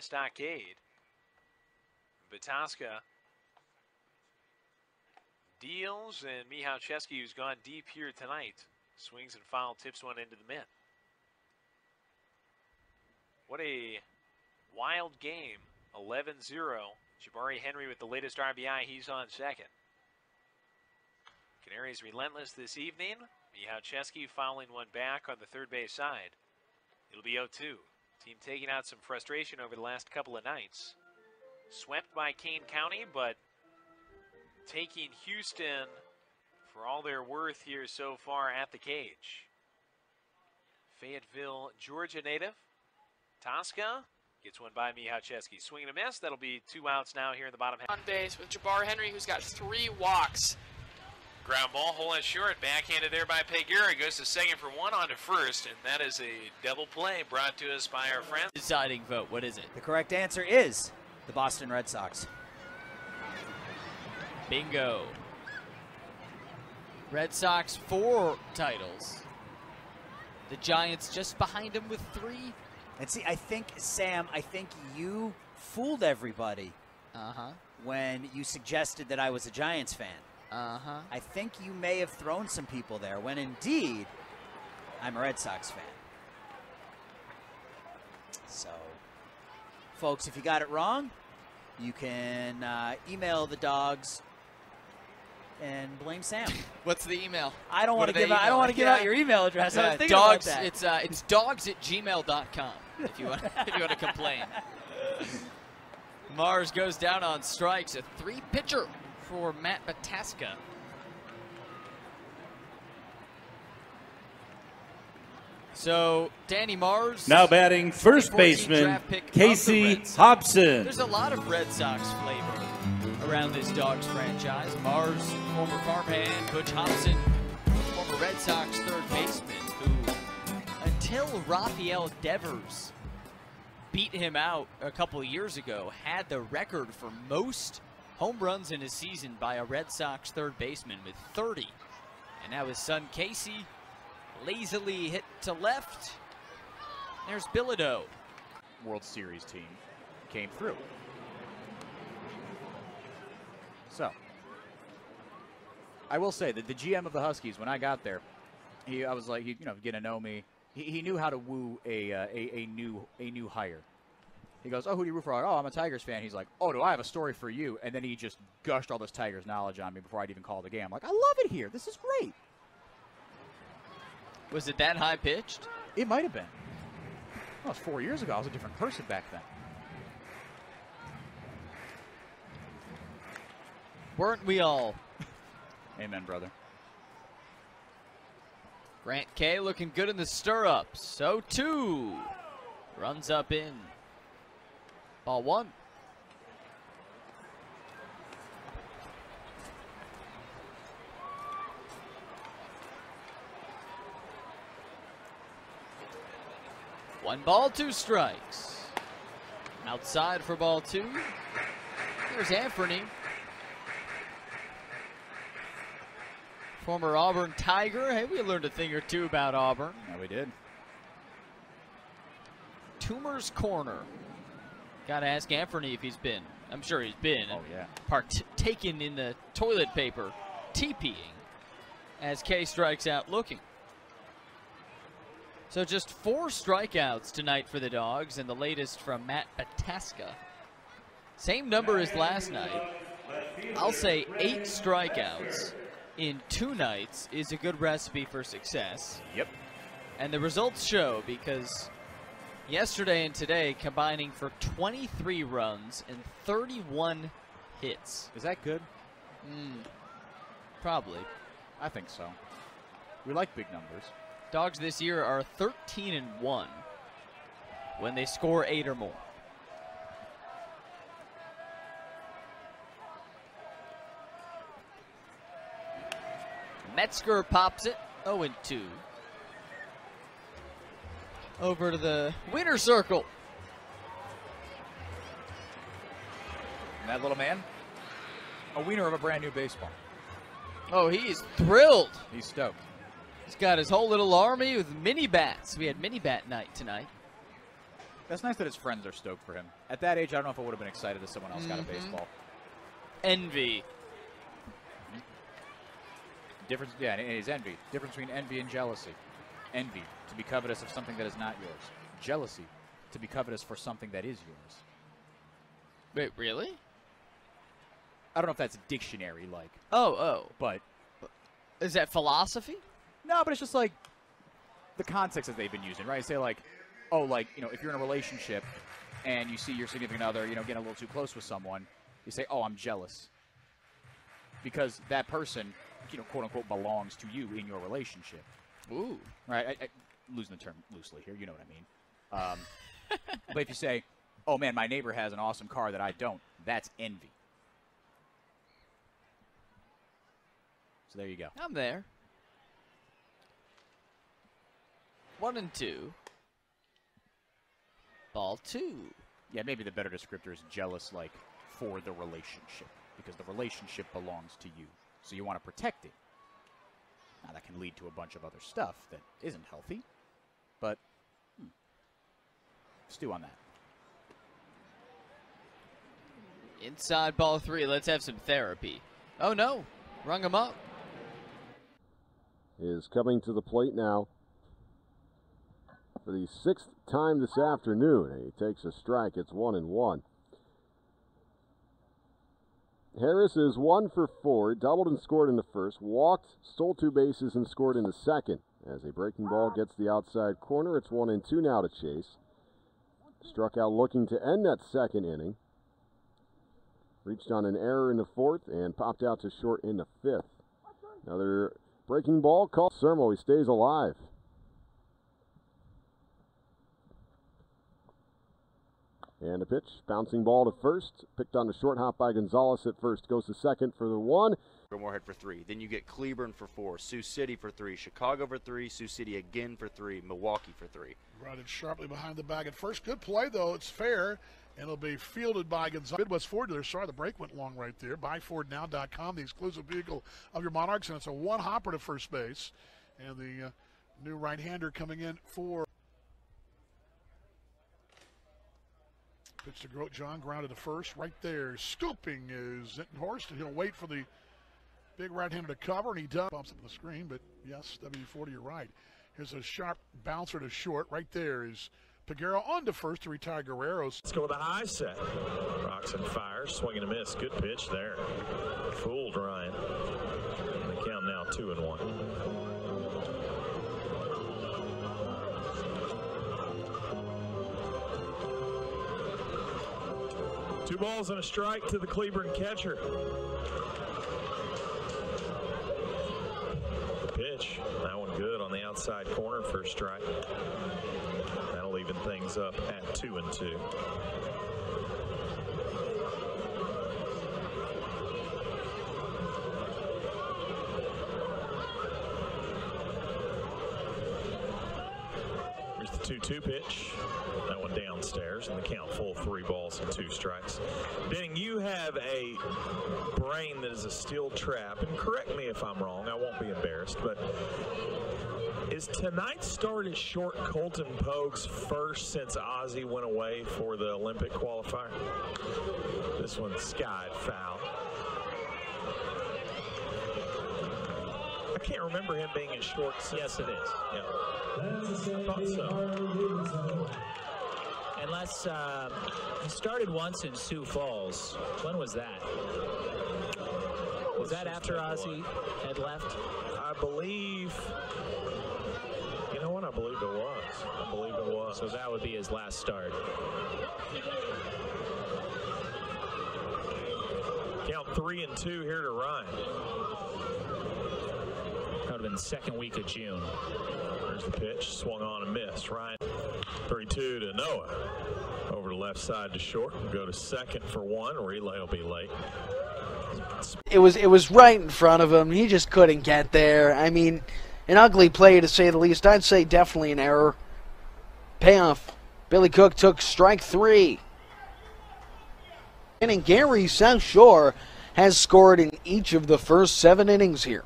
stockade. Bataska deals, and Michalczewski, who's gone deep here tonight, swings and foul, tips one into the mid. What a wild game. 11-0. Jabari Henry with the latest RBI. He's on second. Canaries relentless this evening. Michalczewski fouling one back on the third base side. It'll be 0-2. Team taking out some frustration over the last couple of nights. Swept by Kane County, but taking Houston for all they're worth here so far at the cage. Fayetteville, Georgia native. Bataska gets one by Michalczewski. Swing and a miss. That'll be 2 outs now here in the bottom half. On base with Jabari Henry, who's got 3 walks. Ground ball, hole in short, backhanded there by Peguera. Goes to second for 1, on to first, and that is a double play brought to us by our friends. Deciding vote, what is it? The correct answer is the Boston Red Sox. Bingo. Red Sox 4 titles. The Giants just behind them with 3. And see, I think, Sam, you fooled everybody when you suggested that I was a Giants fan. I think you may have thrown some people there, when indeed, I'm a Red Sox fan. So, folks, if you got it wrong, you can email the dogs and blame Sam. What's the email? I don't want to give out. I don't want to give out your email address. I was thinking dogs. about that. It's dogs@gmail.com if you want if you want to complain. Mars goes down on strikes. A 3-pitcher for Matt Bataska. So Danny Mars now batting first baseman Casey Hobson. There's a lot of Red Sox flavor around this Dogs franchise. Mars, former farmhand, Butch Hobson, former Red Sox third baseman, who, until Rafael Devers beat him out a couple of years ago, had the record for most home runs in a season by a Red Sox third baseman with 30. And now his son Casey lazily hit to left. There's Bilodeau. World Series team came through. So, I will say that the GM of the Huskies, when I got there, I was like, getting to know me. He knew how to woo a new hire. He goes, "Oh, who do you root for?" "Oh, I'm a Tigers fan." He's like, "Oh, do I have a story for you?" And then he just gushed all this Tigers knowledge on me before I'd even call the game. I'm like, "I love it here. This is great." Was it that high pitched? It might have been. That was 4 years ago. I was a different person back then. Weren't we all? Amen, brother. Grant K looking good in the stirrups. So 2. Runs up in. Ball 1. One ball, 2 strikes. Outside for ball 2. Here's Anthony. Former Auburn Tiger. Hey, we learned a thing or two about Auburn. Yeah, we did. Toomer's Corner. Got to ask Anthony if he's been. I'm sure he's been. Oh, yeah. Partaken in the toilet paper, TPing, as K strikes out looking. So just 4 strikeouts tonight for the Dogs, and the latest from Matt Bataska. Same number as last night. I'll say 8 strikeouts in 2 nights is a good recipe for success. Yep. And the results show, because yesterday and today combining for 23 runs and 31 hits. Is that good? Probably. I think so. We like big numbers. Dogs this year are 13-1 when they score 8 or more. Metzger pops it, 0-2. Over to the winner circle. And that little man, a wiener of a brand new baseball. Oh, he is thrilled. He's stoked. He's got his whole little army with mini bats. We had mini bat night tonight. That's nice that his friends are stoked for him. At that age, I don't know if I would have been excited if someone else got a baseball. Envy. Difference, yeah, it is envy. Difference between envy and jealousy. Envy, to be covetous of something that is not yours. Jealousy, to be covetous for something that is yours. Wait, really? I don't know if that's dictionary-like. Oh. But is that philosophy? No, but it's just like the context that they've been using, right? Say like, oh, like, you know, if you're in a relationship and you see your significant other, you know, getting a little too close with someone, you say, oh, I'm jealous. Because that person, you know, quote unquote, belongs to you in your relationship. Ooh. Right? I'm losing the term loosely here. You know what I mean. But if you say, oh, man, my neighbor has an awesome car that I don't, that's envy. So there you go. I'm there. 1 and 2. Ball 2. Yeah, maybe the better descriptor is jealous, like, for the relationship. Because the relationship belongs to you. So you want to protect it. Now, that can lead to a bunch of other stuff that isn't healthy. But, stew on that. Inside ball 3. Let's have some therapy. Oh, no. Rung him up. Is coming to the plate now for the 6th time this afternoon. And he takes a strike. It's 1-1. Harris is 1 for 4, doubled and scored in the first, walked, stole 2 bases, and scored in the second. As a breaking ball gets the outside corner, it's 1-2 now to Chase. Struck out looking to end that second inning. Reached on an error in the fourth and popped out to short in the fifth. Another breaking ball called Sermo. He stays alive. And a pitch, bouncing ball to first, picked on the short hop by Gonzalez at first, goes to second for the 1. Moorhead for 3. Then you get Cleburne for 4, Sioux City for 3, Chicago for 3, Sioux City again for 3, Milwaukee for 3. Routed sharply behind the bag at first. Good play, though. It's fair, and it'll be fielded by Gonzalez. Midwest Ford dealer. Sorry, the break went long right there. BuyFordNow.com, the exclusive vehicle of your Monarchs, and it's a one-hopper to first base. And the new right-hander coming in for pitch to Grote-John, grounded to first. Right there, scooping is Horst, and he'll wait for the big right-hander to cover, and he does. Bumps up the screen, but yes, W40, you're right. Here's a sharp bouncer to short. Right there is Peguero on to first to retire Guerrero's. Let's go with a high set. Rocks and fires, swing and a miss. Good pitch there. Fooled Ryan. The count now 2-1. Two balls and a strike to the Cleburne catcher. The pitch, that one good on the outside corner for a strike. That'll even things up at 2-2. Here's the 2-2 pitch. That one downstairs, and the count full 3 balls and 2 strikes. Ding, you have a brain that is a steel trap, and correct me if I'm wrong, I won't be embarrassed, but is tonight's start at short Colton Pogue's first since Ozzie went away for the Olympic qualifier? This one's skied foul. I can't remember him being in short. Yes, it is. Yeah. I thought so. Unless he started once in Sioux Falls. When was that? Was that after Ozzie had left? I believe. You know what? I believe it was. I believe it was. So that would be his last start. Count 3-2 here to Ryan. That would have been the second week of June. There's the pitch, swung on and missed. Ryan, 3-2 to Noah. Over to left side to short. We'll go to second for 1. Relay will be late. It was right in front of him. He just couldn't get there. I mean, an ugly play to say the least. I'd say definitely an error. Payoff. Billy Cook took strike 3. And Gary South Shore has scored in each of the first 7 innings here.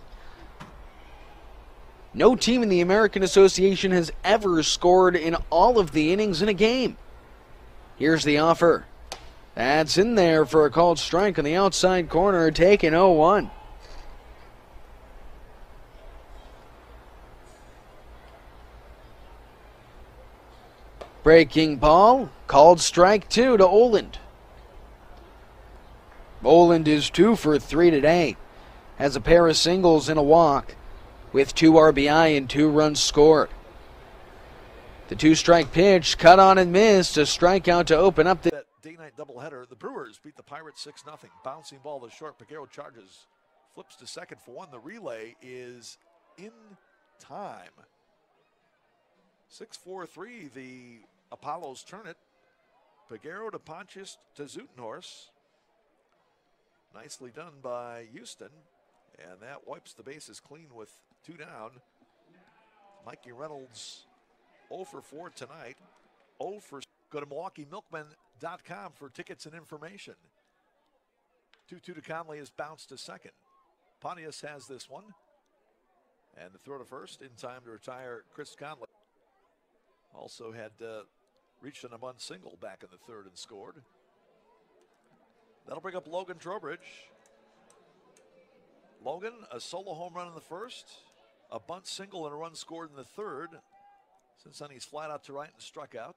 No team in the American Association has ever scored in all of the innings in a game. Here's the offer. That's in there for a called strike on the outside corner, taking 0-1. Breaking ball, called strike 2 to Oland. Oland is 2 for 3 today. Has a pair of singles and a walk with 2 RBI and 2 runs scored. The 2-strike pitch, cut on and missed, a strikeout to open up the day-night doubleheader. The Brewers beat the Pirates 6-0. Bouncing ball to short. Peguero charges, flips to second for one. The relay is in time. 6-4-3. The Apollos turn it. Peguero to Pontius to Zutenhorst. Nicely done by Houston. And that wipes the bases clean with 2 down. Mikey Reynolds 0 for 4 tonight. 0 for. Go to MilwaukeeMilkmen.com for tickets and information. 2-2 to Conley is bounced to second. Pontius has this one. And the throw to first in time to retire Chris Conley. Also had reached an bunt single back in the third and scored. That'll bring up Logan Trowbridge. Logan, a solo home run in the first, a bunt single and a run scored in the third. Since then, he's flat out to right and struck out.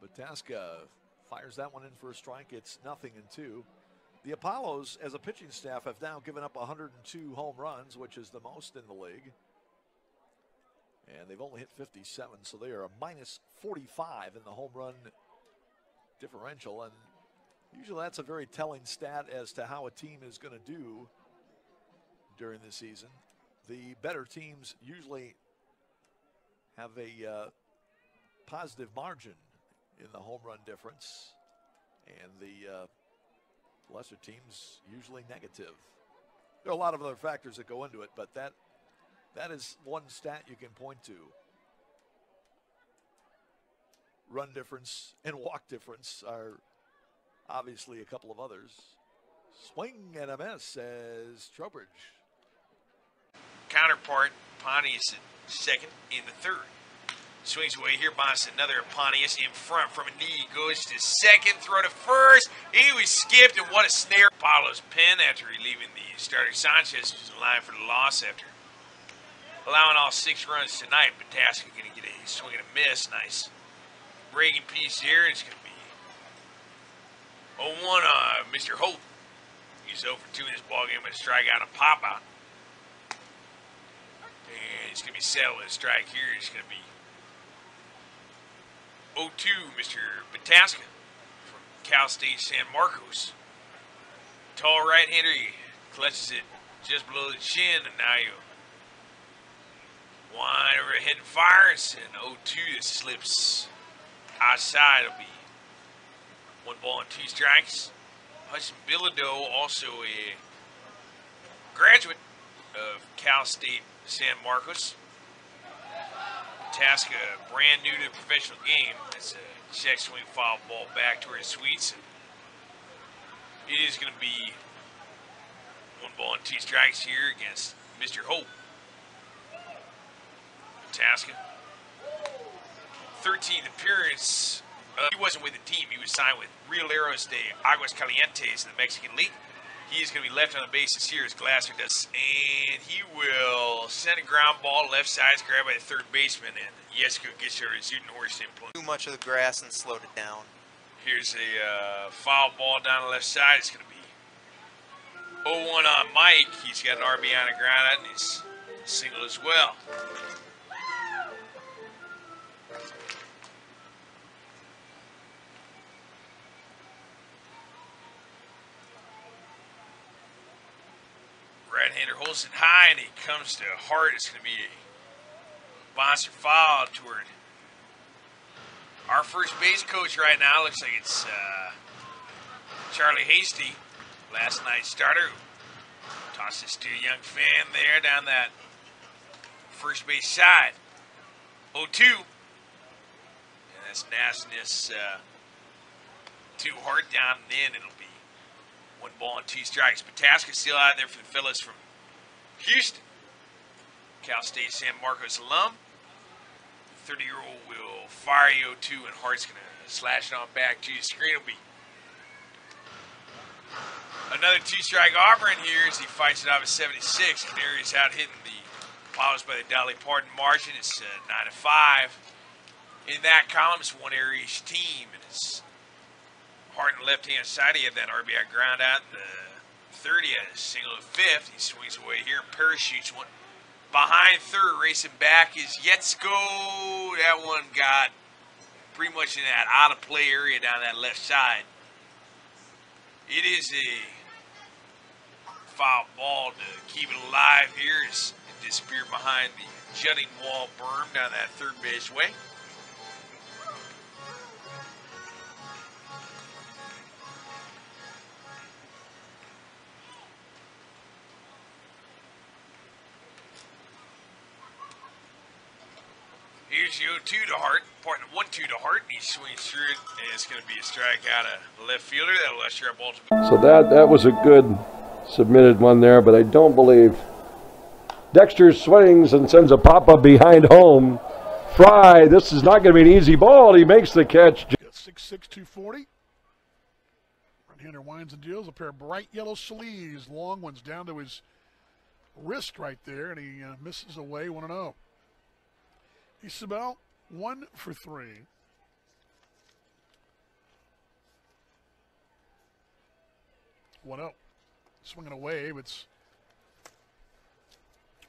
Bataska fires that one in for a strike. It's 0-2. The Apollos, as a pitching staff, have now given up 102 home runs, which is the most in the league. And they've only hit 57, so they are a minus 45 in the home run differential. And usually that's a very telling stat as to how a team is going to do during the season. The better teams usually have a positive margin in the home run difference, and the lesser teams usually negative. There are a lot of other factors that go into it, but that is one stat you can point to. Run difference and walk difference are obviously a couple of others. Swing and a miss, says Trowbridge. Counterpart, Pontius at second in the third. Swings away here, bonds another Pontius in front from a knee. Goes to second, throw to first. He was skipped, and what a snare. Apollo's pin after relieving the starter Sanchez, who's in line for the loss after allowing all 6 runs tonight. Bataska going to get a swing and a miss. Nice breaking piece here. It's going to be 0-1 on Mr. Hope. He's 0 for 2 in this ballgame with a strikeout and pop out. And he's going to be settled with a strike here. It's going to be 0-2, Mr. Bataska from Cal State San Marcos. Tall right-hander, he clutches it just below the chin, and now you wind over ahead and fires, and 0-2 that slips outside. It'll be 1 ball and 2 strikes. Hudson Bilodeau, also a graduate of Cal State San Marcos. Bataska, brand new to the professional game. That's a check swing foul ball back toward his sweets. It is going to be 1 ball and 2 strikes here against Mr. Hope. Bataska, 13th appearance. He wasn't with the team. He was signed with Rieleros de Aguas Calientes in the Mexican League. He is going to be left on the bases here as Glasser does, and he will send a ground ball left side, grabbed by the third baseman, and Jesko gets her Zutenhorst in play. Too much of the grass and slowed it down. Here's a foul ball down the left side. It's going to be 0-1 on Mike. He's got an RBI on the ground out, and he's single as well. Right-hander holds it high, and he comes to hard. It's going to be a bouncer foul toward our first base coach right now. Looks like it's Charlie Hasty, last night's starter, who tosses to a young fan there down that first base side. 0-2. And that's nastiness too hard down, and then it'll be 1 ball and 2 strikes. Bataska still out there for the fellas from Houston. Cal State San Marcos alum. The 30-year-old will fiery 0-2, and Hart's going to slash it on back to the screen. It'll be another 2-strike Auburn here as he fights it off at 76. Canaries out hitting the Apollos by the Dolly Parton margin. It's 9-5. In that column, it's one error each team. And it's Hart on the left-hand side. He had that RBI ground out in the third. He had a single to fifth. He swings away here and parachutes one. Behind third, racing back is Yetsko. That one got pretty much in that out-of-play area down that left side. It is a foul ball to keep it alive here as it disappeared behind the jutting wall berm down that third base way. Here's the 0-2 to Hart, partner 1-2 to Hart, and he swings through it, and it's going to be a strikeout of the left fielder. That'll usher up ultimate. So that was a good submitted one there, but I don't believe. Dexter swings and sends a pop-up behind home. Fry, this is not going to be an easy ball. He makes the catch. 6'6", 240. Right-hander winds and deals. A pair of bright yellow sleeves, long ones down to his wrist right there, and he misses away 1-0. Isabel, 1 for 3. Swinging away, but it's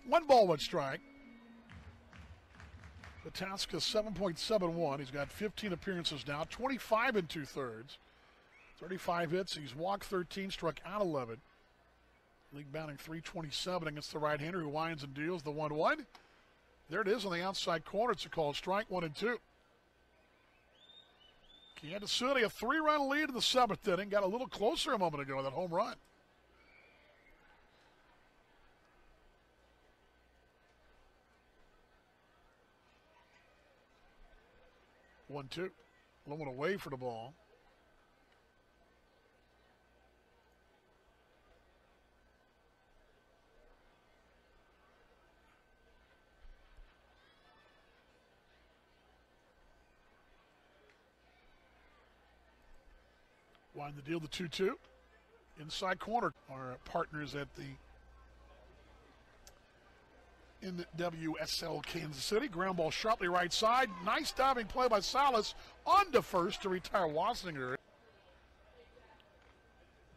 1 ball, 1 strike. Bataska 7.71. He's got 15 appearances now, 25 2/3, 35 hits. He's walked 13, struck out 11. League batting .327 against the right-hander who winds and deals the 1-1. There it is on the outside corner. It's a called strike, 1-2. Kansas City, a 3-run lead in the 7th inning. Got a little closer a moment ago with that home run. One, two. A little one away for the ball. Wind the deal, the 2-2. Inside corner, our partners at the NWSL Kansas City. Ground ball sharply right side. Nice diving play by Salas on to first to retire Wassinger.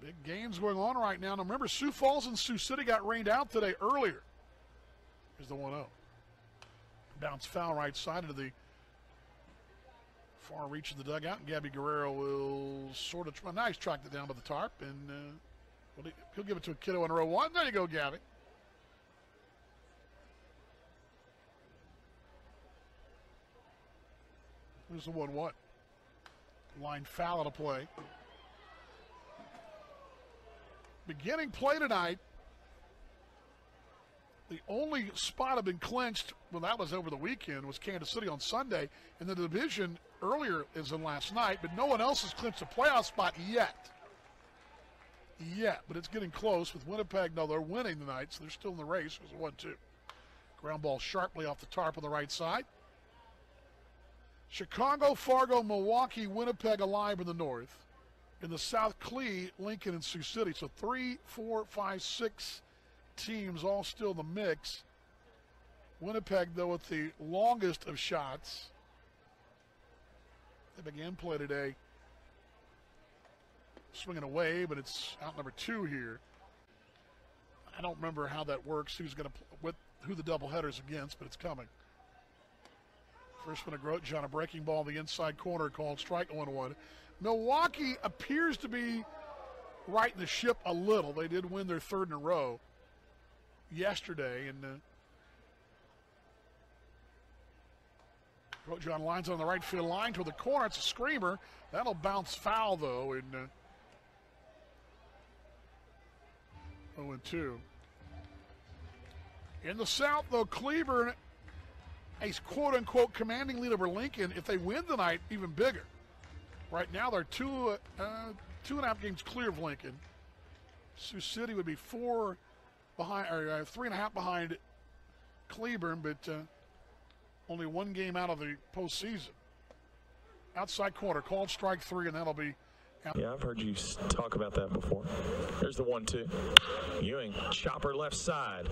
Big games going on right now. Now remember, Sioux Falls and Sioux City got rained out today earlier. Here's the 1-0. Bounce foul right side into the far reach of the dugout, and Gabby Guerrero will sort of try. Nice, tracked it down by the tarp, and he'll give it to a kiddo in row 1. There you go, Gabby. There's the 1-1. Line foul out of play. Beginning play tonight. The only spot had been clinched, well, that was over the weekend, was Kansas City on Sunday. And the division earlier is in last night, but no one else has clinched a playoff spot yet. But it's getting close with Winnipeg. No, they're winning tonight, so they're still in the race. It was a 1-2. Ground ball sharply off the tarp on the right side. Chicago, Fargo, Milwaukee, Winnipeg alive in the north. In the south, Clee, Lincoln, and Sioux City. So 3, 4, 5, 6 teams all still in the mix. Winnipeg, though, with the longest of shots. They began play today swinging away, but it's out number 2 here. I don't remember how that works, who the doubleheader's against, but it's coming. First one to Grote on a breaking ball in the inside corner called strike, 1-1. Milwaukee appears to be righting the ship a little. They did win their 3rd in a row yesterday, and Grote lines on the right field line toward the corner. It's a screamer. That'll bounce foul, though, in 0-2. In the south, though, Cleburne, a quote-unquote commanding lead over Lincoln. If they win tonight, even bigger. Right now, they're 2.5 games clear of Lincoln. Sioux City would be 4 behind, or 3.5 behind Cleburne, but only 1 game out of the postseason. Outside corner, called strike 3, and that'll be out. Yeah, I've heard you talk about that before. There's the 1-2. Ewing, chopper left side.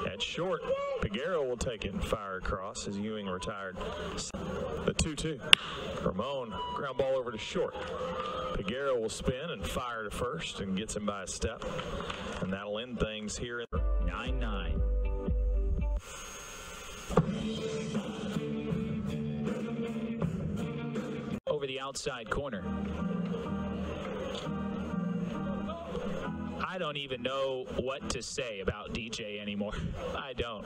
At short, Peguero will take it and fire across as Ewing retired. The 2-2. Ramon, ground ball over to short. Peguero will spin and fire to first and gets him by a step. And that'll end things here in 9-9. Over the outside corner. I don't even know what to say about DJ anymore. I don't.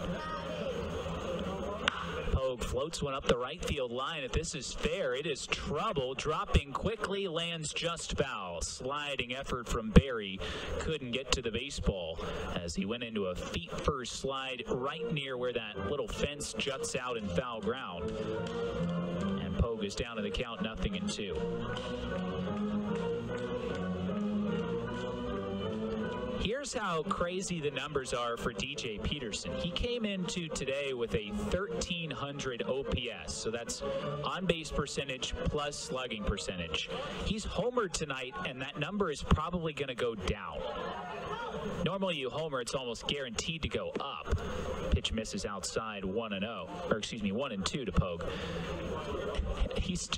Pogue floats one up the right field line. If this is fair, it is trouble. Dropping quickly, lands just foul. Sliding effort from Barry. Couldn't get to the baseball as he went into a feet-first slide right near where that little fence juts out in foul ground. And Pogue is down to the count, 0-2. Here's how crazy the numbers are for DJ Peterson. He came into today with a 1,300 OPS, so that's on-base percentage plus slugging percentage. He's homered tonight, and that number is probably going to go down. Normally you homer, it's almost guaranteed to go up. Pitch misses outside 1-0, or excuse me, 1-2 to Pogue. He's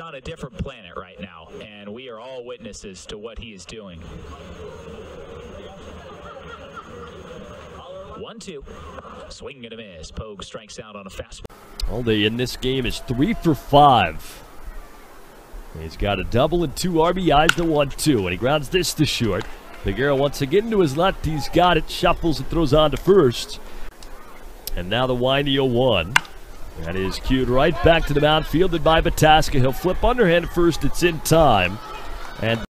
on a different planet right now, and we are all witnesses to what he is doing. 1-2. Swing and a miss. Pogue strikes out on a fastball. All day in this game is 3 for 5. He's got a double and 2 RBIs to 1-2, and he grounds this to short. Peguero once again to his left. He's got it. Shuffles and throws on to first. And now the windy 0-1. That is cued right back to the mound, fielded by Bataska. He'll flip underhand at first. It's in time. And